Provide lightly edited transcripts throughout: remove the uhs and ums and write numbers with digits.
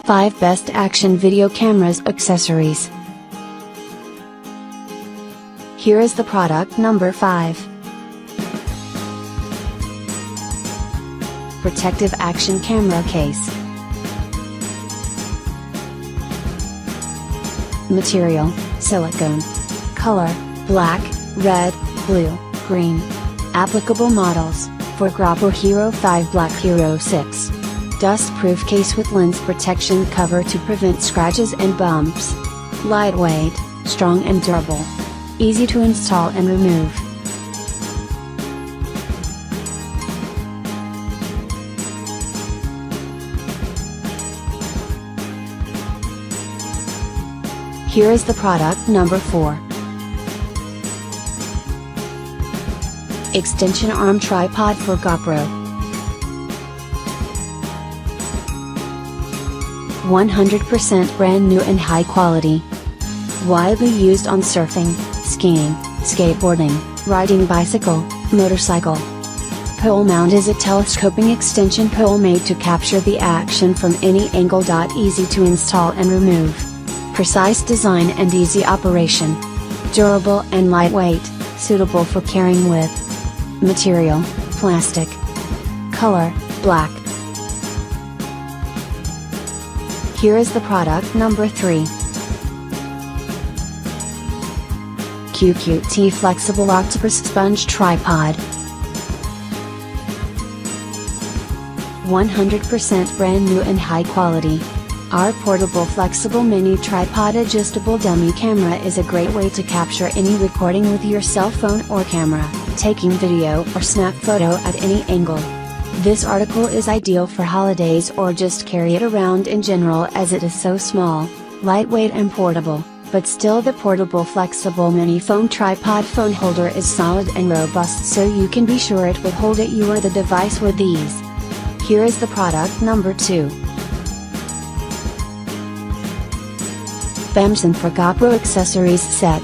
5 Best Action Video Cameras Accessories. Here is the product number 5. Protective Action Camera Case. Material, silicone. Color, black, red, blue, green. Applicable models, for Gopro Hero 5 Black Hero 6. Dust-proof case with lens protection cover to prevent scratches and bumps. Lightweight, strong and durable. Easy to install and remove. Here is the product number 4. Extension Arm Tripod for Gopro. 100% brand new and high quality. Widely used on surfing, skiing, skateboarding, riding bicycle, motorcycle. Pole mount is a telescoping extension pole made to capture the action from any angle. Easy to install and remove. Precise design and easy operation. Durable and lightweight, suitable for carrying with. Material, plastic. Color, black. Here is the product number 3. QQT Flexible Octopus Sponge Tripod. 100% brand new and high quality. Our portable flexible mini tripod adjustable dummy camera is a great way to capture any recording with your cell phone or camera, taking video or snap photo at any angle. This article is ideal for holidays or just carry it around in general as it is so small, lightweight and portable, but still the portable flexible mini phone tripod phone holder is solid and robust, so you can be sure it will hold you or the device with ease. Here is the product number 2. Vamson for Gopro Accessories Set.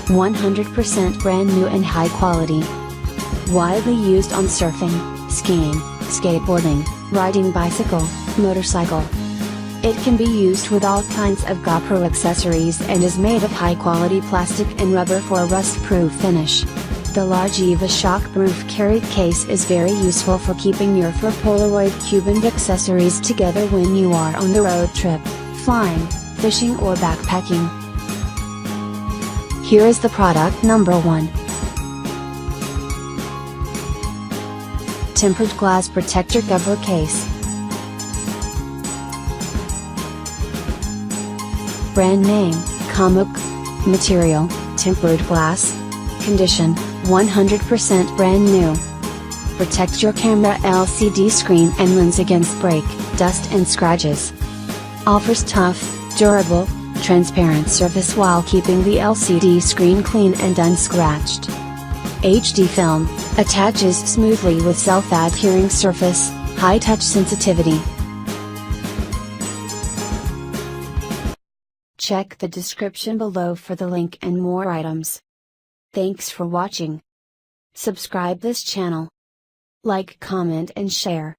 100% brand new and high quality. Widely used on surfing, skiing, skateboarding, riding bicycle, motorcycle. It can be used with all kinds of Gopro accessories and is made of high quality plastic and rubber for a rust-proof finish. The large EVA shock-proof carry case is very useful for keeping your for Polaroid Cuban accessories together when you are on the road trip, flying, fishing or backpacking. Here is the product number 1. Tempered Glass Protector Cover Case. Brand name, Comic. Material, tempered glass. Condition, 100% brand new. Protect your camera LCD screen and lens against break, dust and scratches. Offers tough, durable, transparent surface while keeping the LCD screen clean and unscratched. HD film, attaches smoothly with self-adhering surface, high touch sensitivity. Check the description below for the link and more items. Thanks for watching. Subscribe this channel. Like, comment and share.